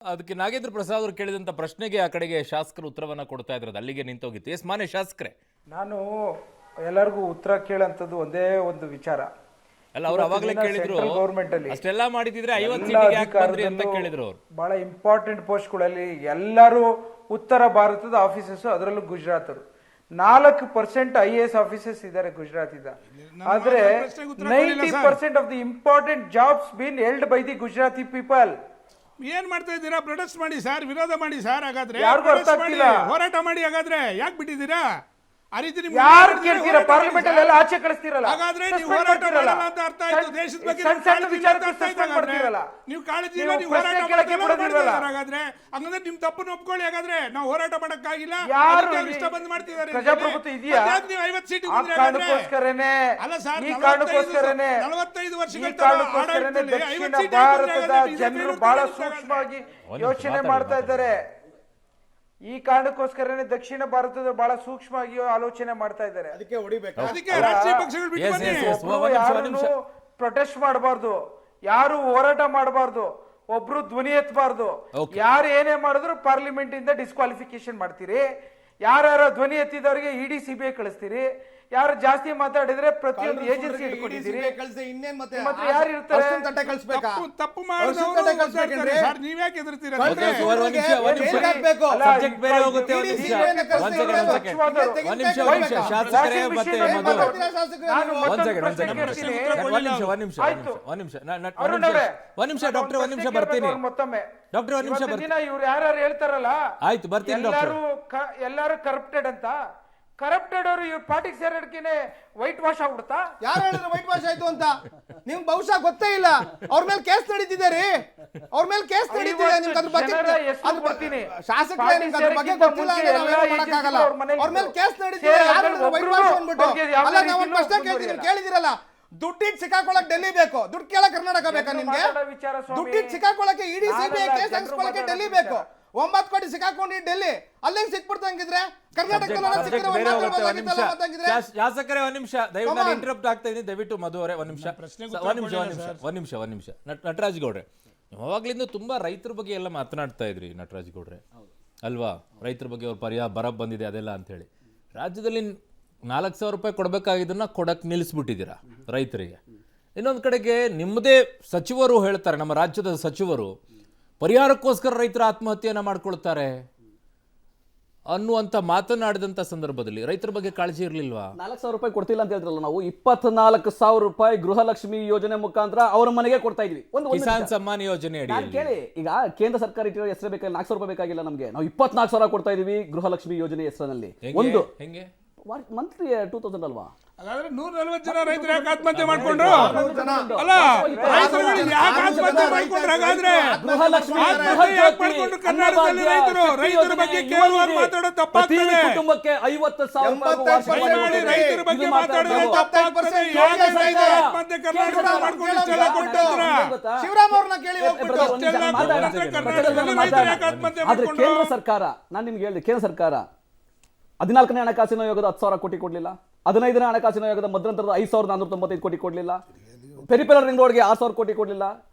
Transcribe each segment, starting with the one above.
ಅದಕ್ಕೆ ನಾಗೇಂದ್ರ ಪ್ರಸಾದ್ ಅವರು ಕೇಳಿದಂತ ಪ್ರಶ್ನೆಗೆ ಆ ಕಡೆಗೆ ಶಾಸಕರು ಉತ್ತರವನ್ನ ಕೊಡ್ತಾ ಇದ್ರದ್ದು ಅಲ್ಲಿಗೆ ನಿಂತೋಗಿತ್ತು. ಎಸ್ ಮಾನ್ಯ ಶಾಸಕರೇ, ನಾನು ಎಲ್ಲರಿಗೂ ಉತ್ತರ ಕೇಳಂತದ್ದು ಒಂದೇ ಒಂದು ವಿಚಾರ. ಅಲ್ಲ ಅವ್ರು ಅವಾಗಲೇ ಕೇಳಿದ್ರು ಗೌರ್ಮೆಂಟ್ ಅಲ್ಲಿ ಅಷ್ಟೆಲ್ಲ ಮಾಡಿದ್ರೆ 50 ಸೀಟಿಗೆ ಯಾಕೆ ಬಂದ್ರಿ ಅಂತ ಕೇಳಿದ್ರು ಅವರು. ಬಹಳ ಇಂಪಾರ್ಟೆಂಟ್ ಪೋಸ್ಟ್ಗಳಲ್ಲಿ ಎಲ್ಲರೂ ಉತ್ತರ ಭಾರತದ ಆಫೀಸರ್ಸ್, ಅದರಲ್ಲೂ ಗುಜರಾತರು 4% IAS ಆಫೀಸರ್ಸ್ ಇದ್ದಾರೆ ಗುಜರಾತ್ ಇಂದ. ಆದ್ರೆ 90% of the important jobs been held by the Gujarati people. ಏನ್ ಮಾಡ್ತಾ ಇದ್ದೀರಾ? ಪ್ರೊಟೆಸ್ಟ್ ಮಾಡಿ ಸರ್, ವಿರೋಧ ಮಾಡಿ ಸರ್. ಹಾಗಾದ್ರೆ ಯಾರಿಗೂ ಅರ್ಥ ಆಗ್ತಿಲ್ಲ. ಹೋರಾಟ ಮಾಡಿ. ಹಾಗಾದ್ರೆ ಯಾಕೆ ಬಿಟ್ಟಿದ್ದೀರಾ? ಆ ರೀತಿ ಯಾರು ಕೇಳ್ತೀರಾ? ಪಾರ್ಲಿಮೆಂಟ್ ಅಲ್ಲೆಲ್ಲ ಆಚೆ ಕಳಿಸ್ತೀರಲ್ಲ. ಹಾಗಾದ್ರೆ ನೀವು ಹೋರಾಟ ಮಾಡಲ್ಲ ಅಂತ ಅರ್ಥ ಆಯ್ತು. ದೇಶದ ಬಗ್ಗೆ ನೀವು ಕಾಳಜಿ ಇಲ್ಲ, ನೀವು ಹೋರಾಟ ಮಾಡ್ತೀರಲ್ಲ. ಹಾಗಾದ್ರೆ ಹಂಗಂದ್ರೆ ನಿಮ್ ತಪ್ಪನ್ನು ಒಪ್ಕೊಳ್ಳಿ. ಹಾಗಾದ್ರೆ ನಾವು ಹೋರಾಟ ಮಾಡಕ್ಕಾಗಿಲ್ಲ, ಇಷ್ಟ ಬಂದ್ ಮಾಡ್ತಿದ್ದಾರೆ. ಪ್ರಜಾಪ್ರಭುತ್ವ ಇದೆಯಾ? ನೀವು 50 ಸೀಟ್ ಅಲ್ಲ ಸರ್, 45 ವರ್ಷಗಳ ದಕ್ಷಿಣ ಭಾರತದ ಜನರು ಬಹಳ ಸೂಕ್ಷ್ಮವಾಗಿ ಯೋಚನೆ ಮಾಡ್ತಾ ಇದ್ದಾರೆ. ಈ ಕಾರಣಕ್ಕೋಸ್ಕರನೇ ದಕ್ಷಿಣ ಭಾರತದ ಬಹಳ ಸೂಕ್ಷ್ಮವಾಗಿ ಆಲೋಚನೆ ಮಾಡ್ತಾ ಇದ್ದಾರೆ. ಅದಕ್ಕೆ ಹೊಡಿಬೇಕು. ಅದಕ್ಕೆ ರಾಷ್ಟ್ರೀಯ ಪಕ್ಷಗಳು ಬಿಟ್ಟು ಬನ್ನಿ. ಯಾರನ್ನು ಪ್ರೊಟೆಸ್ಟ್ ಮಾಡಬಾರ್ದು, ಯಾರು ಹೋರಾಟ ಮಾಡಬಾರ್ದು, ಒಬ್ರು ಧ್ವನಿ ಎತ್ತಬಾರ್ದು. ಯಾರು ಏನೇ ಮಾಡಿದ್ರು ಪಾರ್ಲಿಮೆಂಟ್ ಇಂದ ಡಿಸ್ಕ್ವಾಲಿಫಿಕೇಶನ್ ಮಾಡ್ತೀರಿ. ಯಾರ್ಯಾರ ಧ್ವನಿ ಎತ್ತಿದವರಿಗೆ ಇಡಿ CBI ಕಳಿಸ್ತೀರಿ. ಯಾರು ಜಾಸ್ತಿ ಮಾತಾಡಿದ್ರೆ ಪ್ರತಿಯೊಂದು ಏಜೆನ್ಸಿ ಇಟ್ಕೊಂಡಿದ್ದೀರಿ. ಮತ್ತೆ ಯಾರು ಇರ್ತಾರೆ? ತಪ್ಪು ಮಾಡಿದವರು ನೀವ್ಯಾಕೆ ಹೆದರ್ತೀರಾ? ಸಬ್ಜೆಕ್ಟ್ ಬೇರೆ ಹೋಗುತ್ತೆ. ಒಂದ್ ನಿಮಿಷ ಡಾಕ್ಟರ್, ಒಂದ್ ನಿಮಿಷ ಬರ್ತೀನಿ ಡಾಕ್ಟರ್, ಒಂದ್ ನಿಮಿಷ ಬರ್ತೀನಿ. ಇವ್ರು ಯಾರು ಹೇಳ್ತಾರಲ್ಲ, ಆಯ್ತು ಬರ್ತೀನಿ ಡಾಕ್ಟರ್. ಎಲ್ಲಾರು ಕರಪ್ಟೆಡ್ ಅಂತ. ಕರಪ್ಟೆಡ್ ಅವರು ಇವ್ರ ಪಾರ್ಟಿಗೆ ಸೇರೋದಕ್ಕೆ ವೈಟ್ ವಾಶ್ ಆಗ್ಬಿಡ್ತಾ? ಯಾರು ಹೇಳಿದ್ರೆ ವೈಟ್ ವಾಶ್ ಆಯ್ತು ಅಂತ? ನಿಮ್ಗೆ ಬಹುಶಃ ಗೊತ್ತೇ ಇಲ್ಲ. ಅವ್ರ ಮೇಲೆ ಕೇಸ್ ನಡೀತಿದೆ ರೀ. ಅವ್ರ ಮೇಲೆ ಕೇಸ್ ನಡೀತಿದೆ. ನಿಮ್ಗೆ ಅದ್ರ ಬಗ್ಗೆ ಶಾಸಕರೇ ನಿಮ್ಗೆ ಅದ್ರ ಬಗ್ಗೆ ಗೊತ್ತಿಲ್ಲ ಅಂದ್ರೆ ನಾವೇನು ಮಾಡಕ್ಕಾಗಲ್ಲ. ಅವ್ರ ಮೇಲೆ ಕೇಸ್ ನಡೀತಿದೆ. ಯಾರು ಹೇಳಿದ್ರೆ ವೈಟ್ ವಾಶ್ ಅಂದ್ಬಿಟ್ಟು? ಅಲ್ಲ, ನಾವು ಒಂದು ಪ್ರಶ್ನೆ ಕೇಳ್ತೀನಿ, ಕೇಳಿದಿರಲ್ಲ. ದುಡ್ಡಿಟ್ಟು ಸಿಕ್ಕಾಕೊಳಕ್ ಡೆಲ್ಲಿ ಬೇಕು, ದುಡ್ಡು ಕೇಳಕ್ ಕರ್ನಾಟಕ ಬೇಕಾ ನಿಮ್ಗೆ? ದುಡ್ಡಿಟ್ಟು ಸಿಕ್ಕಾಕೊಳಕ್ಕೆ ಇಡಿ CBI ಕೇಸ್ ಹಂಚ್ಕೊಳಕ್ಕೆ ಡೆಲ್ಲಿ ಬೇಕು. 9 ಕೋಟಿ ಸಿಕ್ಕಾಕೊಂಡು ಡೆಲ್ಲಿ ಅಲ್ಲೇ ಸಿಕ್ಬಿಡ್ತಂಗಿದ್ರೆ ಕರ್ನಾಟಕದಲ್ಲಿ ಶಾಸಕರೇ ಒಂದ್ ನಿಮಿಷ ದಯವಿಟ್ಟು ಇಂಟರಪ್ಟ್ ಆಗ್ತಾ ಇದೀನಿ. ದಯವಿಟ್ಟು ಮಧು ಅವರೇ ಒಂದ್ ನಿಮಿಷ. ನಟರಾಜ್ ಗೌಡ್ರೆ, ಯಾವಾಗ್ಲಿಂದ ತುಂಬಾ ರೈತರ ಬಗ್ಗೆ ಎಲ್ಲ ಮಾತನಾಡ್ತಾ ಇದ್ರಿ ನಟರಾಜ್ ಗೌಡ್ರೆ ಅಲ್ವಾ? ರೈತರ ಬಗ್ಗೆ ಅವ್ರ ಬರ ಬಂದಿದೆ ಅದೆಲ್ಲ ಅಂತ ಹೇಳಿ ರಾಜ್ಯದಲ್ಲಿ 4,000 ರೂಪಾಯಿ ಕೊಡ್ಬೇಕಾಗಿದ್ದನ್ನ ಕೊಡಕ್ ನಿಲ್ಲಿಸ್ಬಿಟ್ಟಿದ್ದೀರಾ ರೈತರಿಗೆ. ಇನ್ನೊಂದ್ ಕಡೆಗೆ ನಿಮ್ಮದೇ ಸಚಿವರು ಹೇಳ್ತಾರೆ, ನಮ್ಮ ರಾಜ್ಯದ ಸಚಿವರು ಪರಿಹಾರಕ್ಕೋಸ್ಕರ ರೈತರ ಆತ್ಮಹತ್ಯೆಯನ್ನ ಮಾಡ್ಕೊಳ್ತಾರೆ ಅನ್ನುವಂತ ಮಾತನಾಡಿದಂತ ಸಂದರ್ಭದಲ್ಲಿ ರೈತರ ಬಗ್ಗೆ ಕಾಳಜಿ ಇರ್ಲಿಲ್ವಾ? 4,000 ರೂಪಾಯಿ ಕೊಡ್ತಿಲ್ಲ ಅಂತ ಹೇಳಿದ್ರಲ್ಲ. ನಾವು 24,000 ರೂಪಾಯಿ ಗೃಹಲಕ್ಷ್ಮಿ ಯೋಜನೆ ಮುಖಾಂತರ ಅವ್ರ ಮನೆಗೆ ಕೊಡ್ತಾ ಇದ್ವಿ. ಕಿಸಾನ್ ಸಮ್ಮಾನ್ ಯೋಜನೆ ಅಡಿ ಕೇಳಿ, ಈಗ ಕೇಂದ್ರ ಸರ್ಕಾರ ಇಟ್ಟಿರೋ ಹೆಸರು ಬೇಕಾಗಿ 4,000 ರೂಪಾಯಿ ಬೇಕಾಗಿಲ್ಲ ನಮಗೆ. ನಾವು 24,000 ಕೊಡ್ತಾ ಇದೀವಿ ಗೃಹಲಕ್ಷ್ಮಿ ಯೋಜನೆ ಹೆಸರಿನಲ್ಲಿ. ಒಂದು ಹೆಂಗೆ ಮಂತ್ಲಿ 2,000 ಅಲ್ವಾ? ಹಾಗಾದ್ರೆ 140 ಜನ ರೈತರು ಯಾಕೆ ಆತ್ಮಹತ್ಯೆ ಮಾಡ್ಕೊಂಡ್ರು? ಅಲ್ಲ, ರೈತರುಗಳು ಯಾಕೆ ಆತ್ಮಹತ್ಯೆ ಮಾಡ್ಕೊಂಡ್ರು? ಹಾಗಾದ್ರೆ ಕರ್ನಾಟಕದಲ್ಲಿ ರೈತರ ಬಗ್ಗೆ ಕೇವಲ ಮಾತಾಡೋ ತಪ್ಪಾಗ್ತದೆ. ಕುಟುಂಬಕ್ಕೆ 50,000 ರೈತರ ಬಗ್ಗೆ ಮಾತಾಡೋದು ತಪ್ಪಾಗ್ತದೆ. ಯಾಕೆ ರೈತರ ಆತ್ಮಹತ್ಯೆ ಕರ್ನಾಟಕ ಮಾಡ್ಕೊಂಡು ಇಷ್ಟೆಲ್ಲ ಕೊಟ್ಟಿದ್ರ? ಶಿವರಾಮ್ ಅವ್ರನ್ನ ಕೇಳಿ ಹೋಗ್ಬಿಟ್ಟು ಆದ್ರೆ ಕೇಂದ್ರ ಸರ್ಕಾರ, ನಾನು ನಿಮ್ಗೆ ಹೇಳಿದೆ, ಕೇಂದ್ರ ಸರ್ಕಾರ 14ನೇ ಹಣಕಾಸಿನ ಆಯೋಗದ 10,000 ಕೋಟಿ ಕೊಡ್ಲಿಲ್ಲ. 15ನೇ ಹಣಕಾಸಿನ ಆಯೋಗದ ಮಧ್ಯಂತರದ 5,495 ಕೋಟಿ ಕೊಡ್ಲಿಲ್ಲ. ಪೆರಿಫೆರಲ್ ರಿಂಗ್ ರೋಡ್ಗೆ 6,000 ಕೋಟಿ ಕೊಡ್ಲಿಲ್ಲ.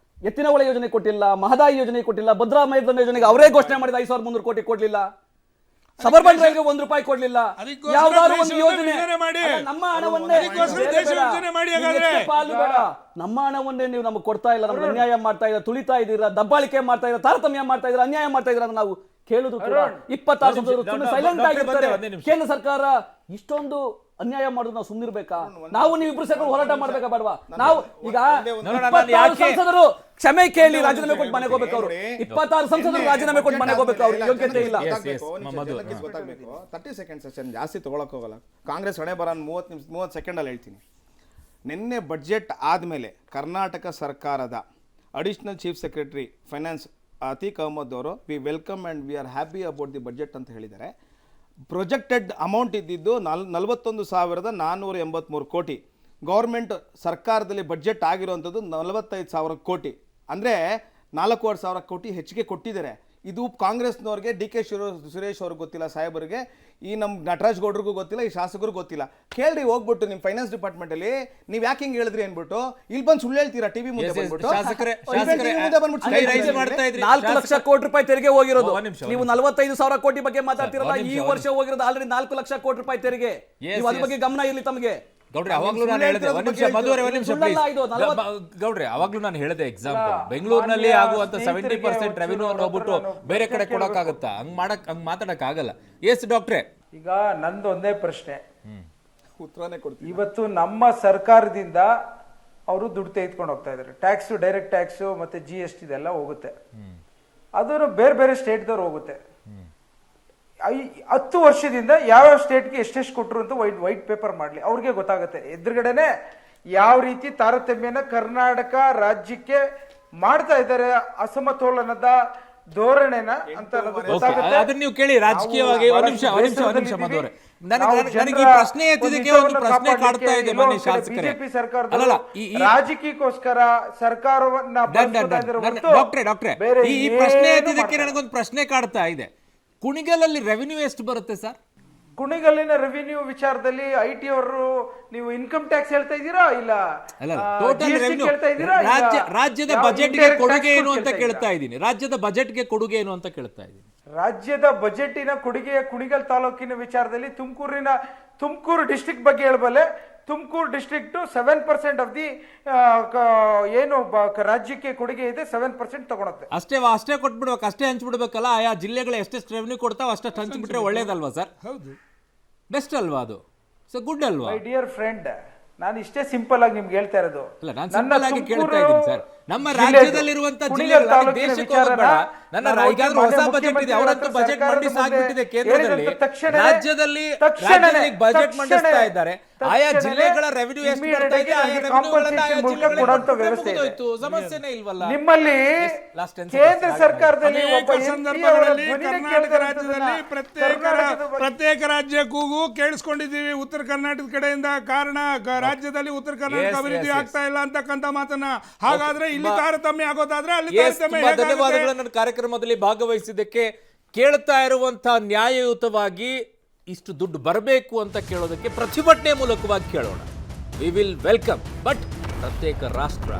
ಎತ್ತಿನಹೊಳೆ ಯೋಜನೆ ಕೊಟ್ಟಿಲ್ಲ. ಮಹದಾಯಿ ಯೋಜನೆ ಕೊಟ್ಟಿಲ್ಲ. ಭದ್ರಾ ಮೇಲ್ದಂಡೆ ಯೋಜನೆಗೆ ಅವರೇ ಘೋಷಣೆ ಮಾಡಿದ 5,300 ಕೋಟಿ ಕೊಡ್ಲಿಲ್ಲ. ಸಬರ್ಬನ್ ರೈಲ್ಗೆ 1 ರೂಪಾಯಿ ಕೊಡ್ಲಿಲ್ಲ. ಯಾವ್ದಾದ್ರು ಒಂದು ಯೋಜನೆ ನಮ್ಮ ಹಣವನ್ನೇ ನಮ್ಮ ಹಣವನ್ನೇ ನೀವು ನಮಗೆ ಕೊಡ್ತಾ ಇಲ್ಲ. ನಮ್ಗೆ ಅನ್ಯಾಯ ಮಾಡ್ತಾ ಇದ್ದೀರಾ, ತುಳಿತಾ ಇದ್ದೀರಾ, ದಬ್ಬಾಳಿಕೆ ಮಾಡ್ತಾ ಇದ್ದೀರಾ, ತಾರತಮ್ಯ ಮಾಡ್ತಾ ಇದ್ದೀರಾ, ಅನ್ಯಾಯ ಮಾಡ್ತಾ ಇದ್ದೀರಾ ಅಂತ ನಾವು ಕೇಳುದು ಕೂಡ 26 ಸಂಸದರು ಸೈಲೆಂಟ್ ಆಗಿರ್ತಾರೆ. ಕೇಂದ್ರ ಸರ್ಕಾರ ಇಷ್ಟೊಂದು ಅನ್ಯಾಯ ಮಾಡೋದು ನಾವು ಸುಮ್ಮನಿರ್ಬೇಕಾ? ನಾವು ನೀವಿಬ್ರು ಸೇರ್ಕೊಂಡು ಹೋರಾಟ ಮಾಡ್ಬೇಕಾ ಬೇಡವಾ? ನಾವು ಈಗ 26 ಸಂಸದರು ಕ್ಷಮೆ ಕೇಳಿ ರಾಜೀನಾಮೆ ಕೊಟ್ಟು ಮನೆಗೆ ಹೋಗ್ಬೇಕು. ಅವರು 26 ಸಂಸದರು ರಾಜೀನಾಮೆ ಕೊಟ್ಟು ಮನೆಗೆ ಹೋಗ್ಬೇಕು. ಅವ್ರಿಗೆ ಯೋಗ್ಯತೆ ಇಲ್ಲ. 30 ಸೆಕೆಂಡ್ ಸೆಷನ್ ಜಾಸ್ತಿ ತಗೊಳಕ್ ಹೋಗಲ್ಲ. ಕಾಂಗ್ರೆಸ್ ಹಣೆ ಬರ 30 ಸೆಕೆಂಡ್ ಅಲ್ಲಿ ಹೇಳ್ತೀನಿ. ನಿನ್ನೆ ಬಡ್ಜೆಟ್ ಆದ್ಮೇಲೆ ಕರ್ನಾಟಕ ಸರ್ಕಾರದ additional chief secretary finance Atiq Ahmad ಅವರು we welcome and we are happy about the budget ಅಂತ ಹೇಳಿದ್ದಾರೆ. ಪ್ರೊಜೆಕ್ಟೆಡ್ ಅಮೌಂಟ್ ಇದ್ದಿದ್ದು 41,483 ಕೋಟಿ. ಗೌರ್ಮೆಂಟ್ ಸರ್ಕಾರದಲ್ಲಿ ಬಡ್ಜೆಟ್ ಆಗಿರುವಂಥದ್ದು 45,000 ಕೋಟಿ. ಅಂದರೆ 4,500 ಕೋಟಿ ಹೆಚ್ಚಿಗೆ ಕೊಟ್ಟಿದ್ದಾರೆ. ಇದು ಕಾಂಗ್ರೆಸ್ನವ್ರಿಗೆ ಡಿ ಕೆ ಸುರೇಶ್ ಅವ್ರಿಗೆ ಗೊತ್ತಿಲ್ಲ, ಸಾಹೇಬರಿಗೆ, ಈ ನಮ್ಮ ನಟರಾಜ್ ಗೌಡ್ರಿಗೂ ಗೊತ್ತಿಲ್ಲ, ಈ ಶಾಸಕರು ಗೊತ್ತಿಲ್ಲ. ಕೇಳ್ರಿ ಹೋಗ್ಬಿಟ್ಟು ನಿಮ್ಮ ಫೈನಾನ್ಸ್ ಡಿಪಾರ್ಟ್ಮೆಂಟ್ ಅಲ್ಲಿ ನೀವು ಯಾಕೆ ಹಿಂಗೆ ಹೇಳಿದ್ರಿ ಅನ್ಬಿಟ್ಟು ಇಲ್ಲಿ ಬಂದು ಸುಳ್ಳು ಹೇಳ್ತೀರಾ ಟಿವಿ ಮುಂದೆ ಬಂದ್ಬಿಟ್ಟು. ಶಾಸಕರೇ, TV ಮುಂದೆ ಬಂದ್ಬಿಟ್ಟು ಕೈ ರೈಸ್ ಮಾಡ್ತಾ ಇದ್ರಿ. 4 ಲಕ್ಷ ಕೋಟಿ ರೂಪಾಯಿ ತೆರಿಗೆ ಹೋಗಿರೋದು. ಒಂದ್ ನಿಮಿಷ, ನೀವು 45,000 ಕೋಟಿ ಬಗ್ಗೆ ಮಾತಾಡ್ತಿರಲ್ಲ, ಈ ವರ್ಷ ಹೋಗಿರೋದು ಆಲ್ರೆಡಿ 4 ಲಕ್ಷ ಕೋಟಿ ರೂಪಾಯಿ ತೆರಿಗೆ. ನೀವು ಅದ್ರ ಬಗ್ಗೆ ಗಮನ ಇರಲಿ ತಮಗೆ. ಗೌಡ್ರೆ ಅವಾಗ್ಲೂ ನಾನು ಹೇಳಿದೆ, ಒಂದ್ ನಿಮಿಷ ಮಧುವರೆ, ಒಂದ್ ನಿಮಿಷ ಗೌಡ್ರೆ, ಅವಾಗ್ಲೂ ನಾನು ಹೇಳಿದೆ ಎಕ್ಸಾಂಪಲ್, ಬೆಂಗಳೂರಿನಲ್ಲಿ ಆಗುವಂತ 70% ರೆವಿನ್ಯೂ ಹೋಗ್ಬಿಟ್ಟು ಬೇರೆ ಕಡೆ ಕೊಡಕ್ಕಾಗತ್ತಾ? ಹಂಗ್ ಮಾತಾಡಕ್ ಆಗಲ್ಲ. ಎಸ್ ಡಾಕ್ಟ್ರೆ, ಈಗ ನಂದು ಒಂದೇ ಪ್ರಶ್ನೆ, ಉತ್ತರನೇ ಕೊಡ್ತೀವಿ. ಇವತ್ತು ನಮ್ಮ ಸರ್ಕಾರದಿಂದ ಅವರು ದುಡ್ಡು ತೆಗೆದುಕೊಂಡು ಹೋಗ್ತಾ ಇದ್ದಾರೆ. ಟ್ಯಾಕ್ಸ್, ಡೈರೆಕ್ಟ್ ಟ್ಯಾಕ್ಸ್ ಮತ್ತೆ GST ಇದೆಲ್ಲ ಹೋಗುತ್ತೆ, ಅದನ್ನು ಬೇರೆ ಬೇರೆ ಸ್ಟೇಟ್ದವ್ರು ಹೋಗುತ್ತೆ. 10 ವರ್ಷದಿಂದ ಯಾವ ಸ್ಟೇಟ್ಗೆ ಎಷ್ಟೆಷ್ಟು ಕೊಟ್ಟರು ಅಂತ ವೈಟ್ ಪೇಪರ್ ಮಾಡಲಿ, ಅವ್ರಿಗೆ ಗೊತ್ತಾಗುತ್ತೆ. ಎದುರುಗಡೆನೆ ಯಾವ ರೀತಿ ತಾರತಮ್ಯನ ಕರ್ನಾಟಕ ರಾಜ್ಯಕ್ಕೆ ಮಾಡ್ತಾ ಇದ್ದಾರೆ, ಅಸಮತೋಲನದ ಧೋರಣೆನ ಅಂತ ಗೊತ್ತಾಗುತ್ತೆ. ಅದನ್ನ ನೀವು ಕೇಳಿ ರಾಜಕೀಯವಾಗಿ. ಒಂದ್ ನಿಮಿಷ ಮಧುವರೆ, ನನಗೆ ಈ ಪ್ರಶ್ನೆ ಎತ್ತಿದಕ್ಕೆ ಒಂದು ಪ್ರಶ್ನೆ ಕಾಡ್ತಾ ಇದೆ ಮನೆ ಶಾಸಕರೇ. ಬಿಜೆಪಿ ಸರ್ಕಾರದ ರಾಜಕೀಯಕ್ಕೋಸ್ಕರ ಸರ್ಕಾರವನ್ನ ಡಾಕ್ಟ್ರೆ, ಈ ಪ್ರಶ್ನೆ ಎತ್ತಿದಕ್ಕೆ ನನಗೊಂದು ಪ್ರಶ್ನೆ ಕಾಡ್ತಾ ಇದೆ. ಕುಣಿಗಲಲ್ಲಿ ರೆವಿನ್ಯೂ ಎಷ್ಟು ಬರುತ್ತೆ ಸರ್? ಕುಣಿಗಲ್ಲಿನ ರೆವಿನ್ಯೂ ವಿಚಾರದಲ್ಲಿ IT ಅವರು ನೀವು ಇನ್ಕಮ್ ಟ್ಯಾಕ್ಸ್ ಹೇಳ್ತಾ ಇದ್ದೀರಾ ಇಲ್ಲ ಟೋಟಲ್ ರೆವಿನ್ಯೂ ರಾಜ್ಯದ ಬಜೆಟ್ಗೆ ಕೊಡುಗೆ ಏನು ಅಂತ ಕೇಳ್ತಾ ಇದ್ದೀನಿ. ರಾಜ್ಯದ ಬಜೆಟ್ಗೆ ಕೊಡುಗೆ ಏನು ಅಂತ ಕೇಳ್ತಾ ಇದ್ದೀನಿ. ರಾಜ್ಯದ ಬಜೆಟಿನ ಕೊಡುಗೆಯ ಕುಣಿಗಲ್ ತಾಲೂಕಿನ ವಿಚಾರದಲ್ಲಿ ತುಮಕೂರು ಡಿಸ್ಟ್ರಿಕ್ಟ್ ಬಗ್ಗೆ ಹೇಳಬಲ್ಲೆ. ತುಮಕೂರು ಡಿಸ್ಟ್ರಿಕ್ಟ್ 7% ಆಫ್ ದಿ ಏನು ರಾಜ್ಯಕ್ಕೆ ಕೊಡುಗೆ ಇದೆ, 7% ತಗೊಳುತ್ತೆ. ಅಷ್ಟೇ ಕೊಟ್ಬಿಡ್ಬೇಕು, ಅಷ್ಟೇ ಹಂಚ್ಬಿಡ್ಬೇಕಲ್ಲ. ಆಯಾ ಜಿಲ್ಲೆಗಳು ಎಷ್ಟೆಷ್ಟು ರೆವಿನ್ಯೂ ಕೊಡ್ತಾವ ಅಷ್ಟಷ್ಟು ಹಂಚ್ಬಿಟ್ರೆ ಒಳ್ಳೇದಲ್ವಾ ಸರ್? ಹೌದು, ಬೆಸ್ಟ್ ಅಲ್ವಾ ಅದು? ಸೊ ಗುಡ್ ಅಲ್ವಾ? ಮೈ ಡಿಯರ್ ಫ್ರೆಂಡ್, ನಾನು ಇಷ್ಟೇ ಸಿಂಪಲ್ ಆಗಿ ನಿಮ್ಗೆ ಹೇಳ್ತಾ ಇರೋದು. ಅಲ್ಲ, ನಾನು ಸಿಂಪಲ್ ಆಗಿ ಕೇಳ್ತಾ ಇದ್ದೀನಿ ಸರ್. ನಮ್ಮ ರಾಜ್ಯದಲ್ಲಿರುವಂತ ಜಿಲ್ಲೆಗಳು ದೇಶಕ್ಕೆ ಹೋಗಬೇಡ. ನನ್ನ ಈಗಾದ್ರೂ ಹೊಸ ಬಜೆಟ್ ಇದೆ, ಅವರಂತೂ ಬಜೆಟ್ ಮಂಡಿಸಿ ಆಗ್ಬಿಟ್ಟಿದೆ ಕೇಂದ್ರದಲ್ಲಿ. ರಾಜ್ಯದಲ್ಲಿ ಬಜೆಟ್ ಮಂಡಿಸ್ತಾ ಇದ್ದಾರೆ. ಆಯಾ ಜಿಲ್ಲೆಗಳ ರೆವಿನ್ಯೂ ಎಷ್ಟು ಬರ್ತಾ ಇದೆ, ಆಯಾ ರೆವಿನ್ಯೂಗಳನ್ನ ಆಯಾ ಜಿಲ್ಲೆಗಳಿಗೆ ಸಮಸ್ಯೆನೇ ಇಲ್ವಲ್ಲ ನಿಮ್ಮಲ್ಲಿ? ಕೇಂದ್ರ ಸರ್ಕಾರದಲ್ಲಿ ಅನೇಕ ಸಂದರ್ಭಗಳಲ್ಲಿ ಕರ್ನಾಟಕ ರಾಜ್ಯದಲ್ಲಿ ಪ್ರತ್ಯೇಕ ರಾಜ್ಯ ಕೂಗು ಕೇಳಿಸ್ಕೊಂಡಿದ್ದೀವಿ ಉತ್ತರ ಕರ್ನಾಟಕದ ಕಡೆಯಿಂದ. ಕಾರಣ ರಾಜ್ಯದಲ್ಲಿ ಉತ್ತರ ಕರ್ನಾಟಕ ಅಭಿವೃದ್ಧಿ ಆಗ್ತಾ ಇಲ್ಲ ಅಂತಕ್ಕಂಥ ಮಾತನ್ನ. ಹಾಗಾದ್ರೆ ಇಲ್ಲಿ ತಾರತಮ್ಯ ಆಗೋದಾದ್ರೆ ಅಲ್ಲಿ ತಾರತಮ್ಯ. ಧನ್ಯವಾದಗಳು ನನ್ನ ಕಾರ್ಯಕ್ರಮದಲ್ಲಿ ಭಾಗವಹಿಸಿದ್ದಕ್ಕೆ. ಕೇಳ್ತಾ ಇರುವಂತಹ ನ್ಯಾಯಯುತವಾಗಿ ಇಷ್ಟು ದುಡ್ಡು ಬರಬೇಕು ಅಂತ ಕೇಳೋದಕ್ಕೆ ಪ್ರತಿಭಟನೆ ಮೂಲಕವಾಗಿ ಕೇಳೋಣ. We will welcome. ಬಟ್ ಪ್ರತ್ಯೇಕ ರಾಷ್ಟ್ರ